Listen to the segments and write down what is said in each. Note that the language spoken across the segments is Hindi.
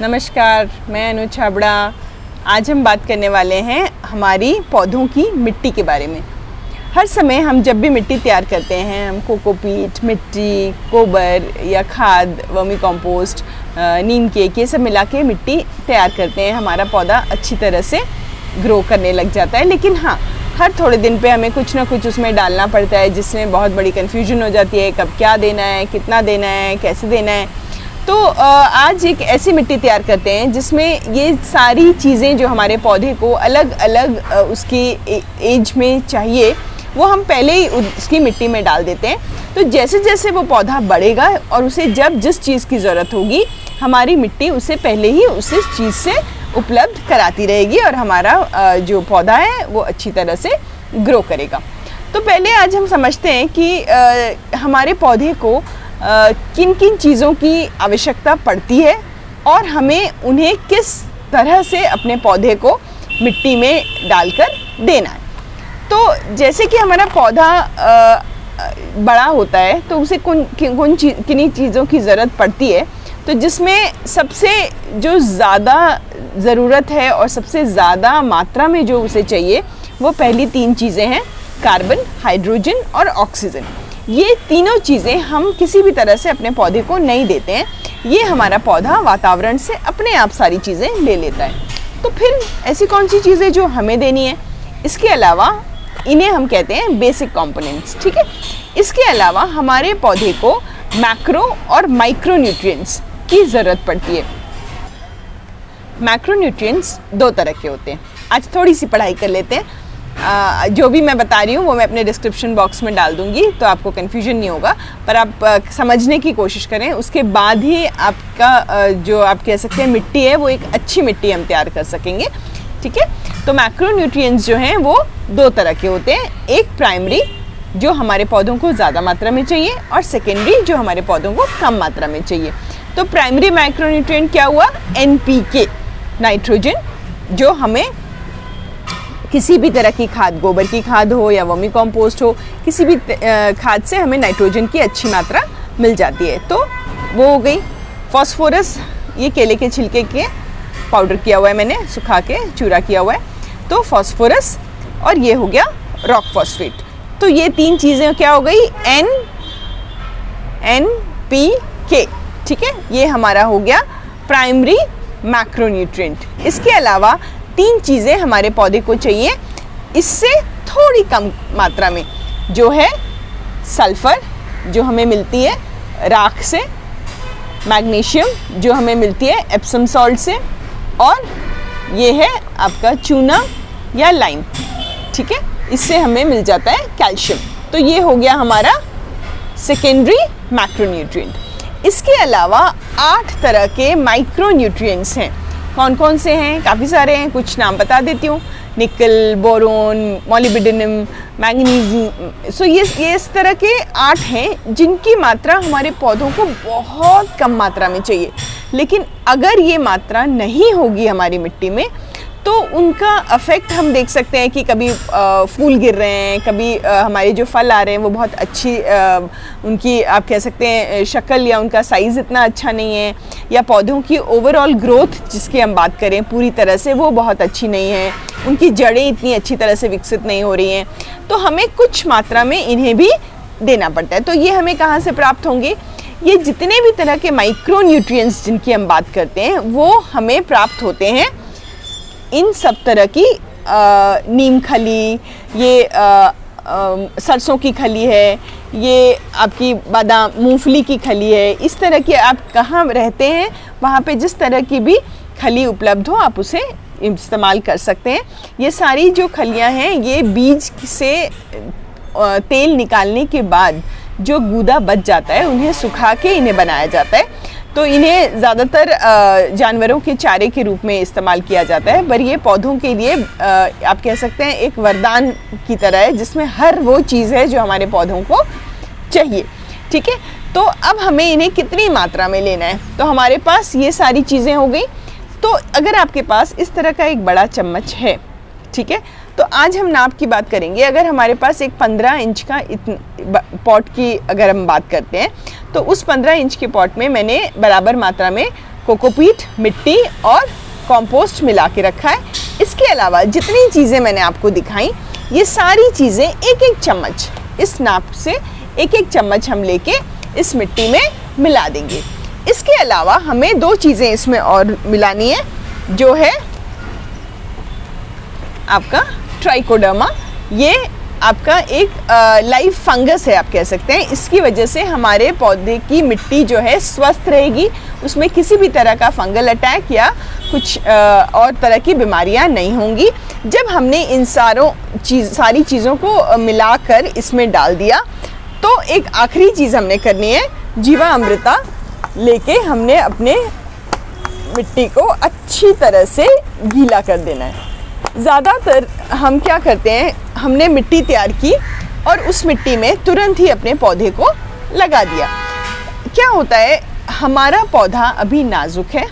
नमस्कार, मैं अनु छाबड़ा। आज हम बात करने वाले हैं हमारी पौधों की मिट्टी के बारे में। हर समय हम जब भी मिट्टी तैयार करते हैं, हम कोकोपीट, मिट्टी, गोबर या खाद, वर्मी कंपोस्ट, नीम केक, ये सब मिला के मिट्टी तैयार करते हैं। हमारा पौधा अच्छी तरह से ग्रो करने लग जाता है। लेकिन हाँ, हर थोड़े दिन पे हमें कुछ ना कुछ उसमें डालना पड़ता है, जिसमें बहुत बड़ी कन्फ्यूजन हो जाती है, कब क्या देना है, कितना देना है, कैसे देना है। तो आज एक ऐसी मिट्टी तैयार करते हैं जिसमें ये सारी चीज़ें जो हमारे पौधे को अलग अलग उसकी एज में चाहिए, वो हम पहले ही उसकी मिट्टी में डाल देते हैं। तो जैसे जैसे वो पौधा बढ़ेगा और उसे जब जिस चीज़ की ज़रूरत होगी, हमारी मिट्टी उसे पहले ही उस चीज़ से उपलब्ध कराती रहेगी और हमारा जो पौधा है वो अच्छी तरह से ग्रो करेगा। तो पहले आज हम समझते हैं कि हमारे पौधे को किन किन चीज़ों की आवश्यकता पड़ती है और हमें उन्हें किस तरह से अपने पौधे को मिट्टी में डालकर देना है। तो जैसे कि हमारा पौधा बड़ा होता है तो उसे किन्हीं चीज़ों की ज़रूरत पड़ती है। तो जिसमें सबसे जो ज़्यादा ज़रूरत है और सबसे ज़्यादा मात्रा में जो उसे चाहिए, वो पहली 3 चीज़ें हैं: कार्बन, हाइड्रोजन और ऑक्सीजन। ये तीनों चीज़ें हम किसी भी तरह से अपने पौधे को नहीं देते हैं। ये हमारा पौधा वातावरण से अपने आप सारी चीज़ें ले लेता है। तो फिर ऐसी कौन सी चीज़ें जो हमें देनी है? इसके अलावा इन्हें हम कहते हैं बेसिक कंपोनेंट्स, ठीक है। इसके अलावा हमारे पौधे को मैक्रो और माइक्रो न्यूट्रिएंट्स की ज़रूरत पड़ती है। मैक्रो न्यूट्रिएंट्स 2 तरह के होते हैं। आज थोड़ी सी पढ़ाई कर लेते हैं। जो भी मैं बता रही हूँ वो मैं अपने डिस्क्रिप्शन बॉक्स में डाल दूँगी, तो आपको कन्फ्यूजन नहीं होगा। पर आप समझने की कोशिश करें, उसके बाद ही आपका जो आप कह सकते हैं मिट्टी है, वो एक अच्छी मिट्टी हम तैयार कर सकेंगे, ठीक है। तो मैक्रो न्यूट्रिएंट्स जो हैं वो 2 तरह के होते हैं। एक प्राइमरी, जो हमारे पौधों को ज़्यादा मात्रा में चाहिए, और सेकेंडरी, जो हमारे पौधों को कम मात्रा में चाहिए। तो प्राइमरी माइक्रो न्यूट्रिएंट क्या हुआ? NPK, नाइट्रोजन, जो हमें किसी भी तरह की खाद, गोबर की खाद हो या वर्मी कंपोस्ट हो, किसी भी खाद से हमें नाइट्रोजन की अच्छी मात्रा मिल जाती है। तो वो हो गई। फॉस्फोरस, ये केले के छिलके के पाउडर किया हुआ है मैंने, सुखा के चूरा किया हुआ है, तो फॉस्फोरस। और ये हो गया रॉक फॉस्फेट। तो ये 3 चीज़ें क्या हो गई? NPK, ठीक है। ये हमारा हो गया प्राइमरी मैक्रोन्यूट्रिएंट। इसके अलावा 3 चीज़ें हमारे पौधे को चाहिए इससे थोड़ी कम मात्रा में, जो है सल्फ़र, जो हमें मिलती है राख से, मैग्नीशियम, जो हमें मिलती है एप्सम सॉल्ट से, और ये है आपका चूना या लाइम, ठीक है। इससे हमें मिल जाता है कैल्शियम। तो ये हो गया हमारा सेकेंडरी मैक्रोन्यूट्रिएंट। इसके अलावा 8 तरह के माइक्रो न्यूट्रिएंट्स हैं। कौन कौन से हैं? काफ़ी सारे हैं, कुछ नाम बता देती हूँ। निकल, बोरोन, मोलिब्डेनम, मैग्नीज। सो ये इस तरह के 8 हैं जिनकी मात्रा हमारे पौधों को बहुत कम मात्रा में चाहिए। लेकिन अगर ये मात्रा नहीं होगी हमारी मिट्टी में, तो उनका अफेक्ट हम देख सकते हैं कि कभी फूल गिर रहे हैं, कभी हमारे जो फल आ रहे हैं वो बहुत अच्छी उनकी आप कह सकते हैं शक्ल या उनका साइज़ इतना अच्छा नहीं है, या पौधों की ओवरऑल ग्रोथ जिसकी हम बात करें पूरी तरह से, वो बहुत अच्छी नहीं है, उनकी जड़ें इतनी अच्छी तरह से विकसित नहीं हो रही हैं। तो हमें कुछ मात्रा में इन्हें भी देना पड़ता है। तो ये हमें कहाँ से प्राप्त होंगे? ये जितने भी तरह के माइक्रो न्यूट्रिएंट्स जिनकी हम बात करते हैं, वो हमें प्राप्त होते हैं इन सब तरह की नीम खली, ये सरसों की खली है, ये आपकी बादाम, मूंगफली की खली है। इस तरह की आप कहाँ रहते हैं वहाँ पे जिस तरह की भी खली उपलब्ध हो, आप उसे इस्तेमाल कर सकते हैं। ये सारी जो खलियाँ हैं, ये बीज से तेल निकालने के बाद जो गूदा बच जाता है, उन्हें सुखा के इन्हें बनाया जाता है। तो इन्हें ज़्यादातर जानवरों के चारे के रूप में इस्तेमाल किया जाता है, पर ये पौधों के लिए आप कह सकते हैं एक वरदान की तरह है, जिसमें हर वो चीज़ है जो हमारे पौधों को चाहिए, ठीक है। तो अब हमें इन्हें कितनी मात्रा में लेना है? तो हमारे पास ये सारी चीज़ें हो गई। तो अगर आपके पास इस तरह का एक बड़ा चम्मच है, ठीक है, तो आज हम नाप की बात करेंगे। अगर हमारे पास एक 15 इंच का पॉट की अगर हम बात करते हैं, तो उस 15 इंच के पॉट में मैंने बराबर मात्रा में कोकोपीट, मिट्टी और कंपोस्ट मिला के रखा है। इसके अलावा जितनी चीज़ें मैंने आपको दिखाई, ये सारी चीज़ें एक एक चम्मच, इस नाप से एक एक चम्मच हम लेके इस मिट्टी में मिला देंगे। इसके अलावा हमें 2 चीज़ें इसमें और मिलानी है, जो है आपका ट्राइकोडर्मा। ये आपका एक लाइव फंगस है, आप कह सकते हैं। इसकी वजह से हमारे पौधे की मिट्टी जो है स्वस्थ रहेगी, उसमें किसी भी तरह का फंगल अटैक या कुछ और तरह की बीमारियां नहीं होंगी। जब हमने इन सारी चीज़ों को मिलाकर इसमें डाल दिया, तो एक आखिरी चीज़ हमने करनी है, जीवामृता लेके हमने अपने मिट्टी को अच्छी तरह से गीला कर देना है। ज़्यादातर हम क्या करते हैं, हमने मिट्टी तैयार की और उस मिट्टी में तुरंत ही अपने पौधे को लगा दिया। क्या होता है, हमारा पौधा अभी नाजुक है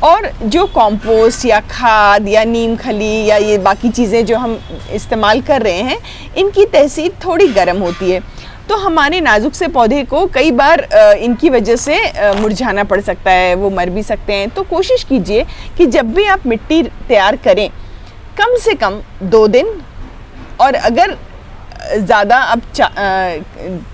और जो कंपोस्ट या खाद या नीम खली या ये बाकी चीज़ें जो हम इस्तेमाल कर रहे हैं, इनकी तहसीर थोड़ी गर्म होती है। तो हमारे नाजुक से पौधे को कई बार इनकी वजह से मुरझाना पड़ सकता है, वो मर भी सकते हैं। तो कोशिश कीजिए कि जब भी आप मिट्टी तैयार करें, कम से कम 2 दिन, और अगर ज़्यादा आप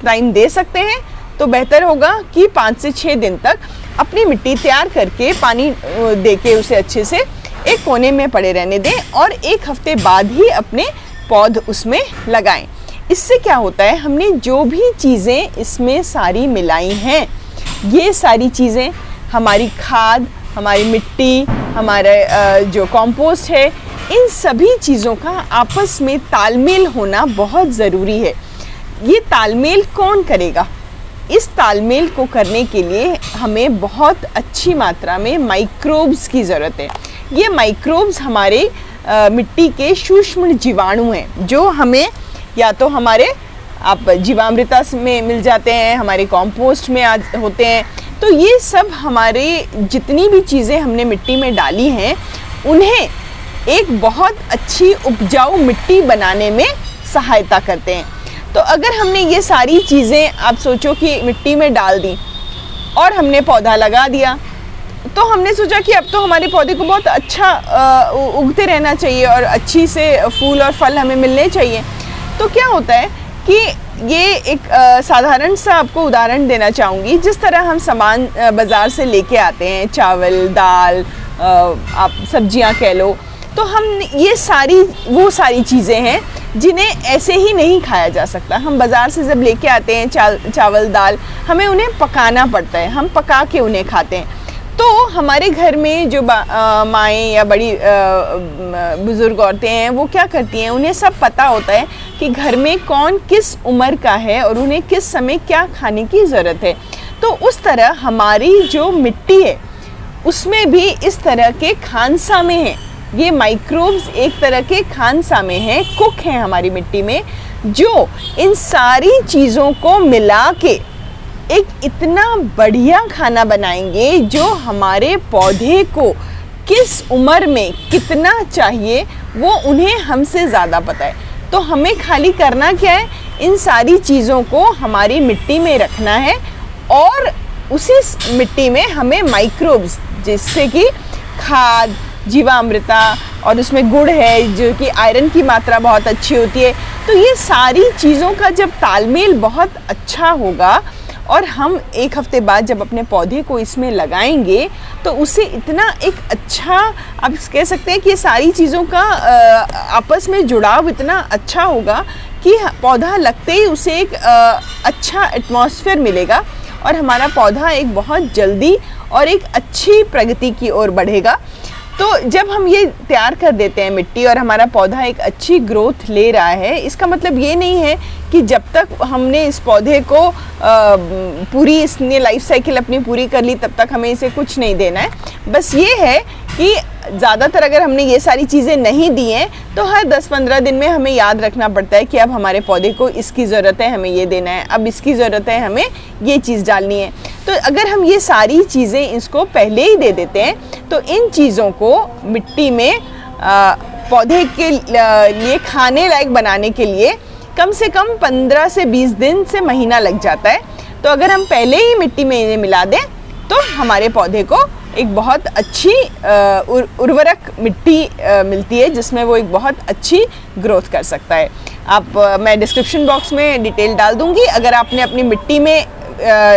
टाइम दे सकते हैं तो बेहतर होगा कि 5 से 6 दिन तक अपनी मिट्टी तैयार करके पानी देके उसे अच्छे से एक कोने में पड़े रहने दें और 1 हफ्ते बाद ही अपने पौध उसमें लगाएं। इससे क्या होता है, हमने जो भी चीज़ें इसमें सारी मिलाई हैं, ये सारी चीज़ें, हमारी खाद, हमारी मिट्टी, हमारा जो कंपोस्ट है, इन सभी चीज़ों का आपस में तालमेल होना बहुत ज़रूरी है। ये तालमेल कौन करेगा? इस तालमेल को करने के लिए हमें बहुत अच्छी मात्रा में माइक्रोब्स की ज़रूरत है। ये माइक्रोब्स हमारे मिट्टी के सूक्ष्म जीवाणु हैं, जो हमें या तो हमारे आप जीवामृता में मिल जाते हैं, हमारे कंपोस्ट में होते हैं। तो ये सब हमारे जितनी भी चीज़ें हमने मिट्टी में डाली हैं, उन्हें एक बहुत अच्छी उपजाऊ मिट्टी बनाने में सहायता करते हैं। तो अगर हमने ये सारी चीज़ें, आप सोचो कि मिट्टी में डाल दी और हमने पौधा लगा दिया, तो हमने सोचा कि अब तो हमारे पौधे को बहुत अच्छा उगते रहना चाहिए और अच्छी से फूल और फल हमें मिलने चाहिए। तो क्या होता है कि ये एक साधारण सा आपको उदाहरण देना चाहूँगी। जिस तरह हम सामान बाज़ार से लेके आते हैं, चावल, दाल, आप सब्जियां कह लो, तो हम ये वो सारी चीज़ें हैं जिन्हें ऐसे ही नहीं खाया जा सकता। हम बाज़ार से जब लेके आते हैं चावल, दाल, हमें उन्हें पकाना पड़ता है, हम पका के उन्हें खाते हैं। तो हमारे घर में जो माएँ या बड़ी बुज़ुर्ग औरतें हैं, वो क्या करती हैं, उन्हें सब पता होता है कि घर में कौन किस उम्र का है और उन्हें किस समय क्या खाने की ज़रूरत है। तो उस तरह हमारी जो मिट्टी है, उसमें भी इस तरह के खानसामे हैं। ये माइक्रोब्स एक तरह के खानसामे हैं, कुक हैं हमारी मिट्टी में, जो इन सारी चीज़ों को मिला के एक इतना बढ़िया खाना बनाएंगे, जो हमारे पौधे को किस उम्र में कितना चाहिए वो उन्हें हमसे ज़्यादा पता है। तो हमें खाली करना क्या है, इन सारी चीज़ों को हमारी मिट्टी में रखना है और उसी मिट्टी में हमें माइक्रोब्स, जिससे कि खाद, जीवामृता और उसमें गुड़ है जो कि आयरन की मात्रा बहुत अच्छी होती है। तो ये सारी चीज़ों का जब तालमेल बहुत अच्छा होगा और हम 1 हफ्ते बाद जब अपने पौधे को इसमें लगाएंगे, तो उसे इतना एक अच्छा, आप कह सकते हैं कि ये सारी चीज़ों का आपस में जुड़ाव इतना अच्छा होगा कि पौधा लगते ही उसे एक अच्छा एटमॉस्फेयर मिलेगा और हमारा पौधा एक बहुत जल्दी और एक अच्छी प्रगति की ओर बढ़ेगा। तो जब हम ये तैयार कर देते हैं मिट्टी और हमारा पौधा एक अच्छी ग्रोथ ले रहा है, इसका मतलब ये नहीं है कि जब तक हमने इस पौधे को पूरी इसने लाइफ साइकिल अपनी पूरी कर ली तब तक हमें इसे कुछ नहीं देना है। बस ये है कि ज़्यादातर अगर हमने ये सारी चीज़ें नहीं दी हैं तो हर 10-15 दिन में हमें याद रखना पड़ता है कि अब हमारे पौधे को इसकी ज़रूरत है, हमें ये देना है, अब इसकी ज़रूरत है, हमें ये चीज़ डालनी है। तो अगर हम ये सारी चीज़ें इसको पहले ही दे देते हैं तो इन चीज़ों को मिट्टी में पौधे के लिए खाने लायक बनाने के लिए कम से कम 15 से 20 दिन से महीना लग जाता है। तो अगर हम पहले ही मिट्टी में इन्हें मिला दें तो हमारे पौधे को एक बहुत अच्छी उर्वरक मिट्टी मिलती है, जिसमें वो एक बहुत अच्छी ग्रोथ कर सकता है। आप मैं डिस्क्रिप्शन बॉक्स में डिटेल डाल दूंगी। अगर आपने अपनी मिट्टी में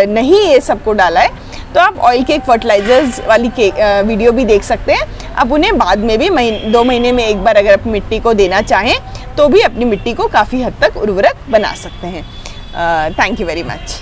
नहीं ये सबको डाला है तो आप ऑयल केक फर्टिलाइजर्स वाली वीडियो भी देख सकते हैं। आप उन्हें बाद में भी 2 महीने में एक बार अगर अपनी मिट्टी को देना चाहें तो भी अपनी मिट्टी को काफ़ी हद तक उर्वरक बना सकते हैं। Thank you very much.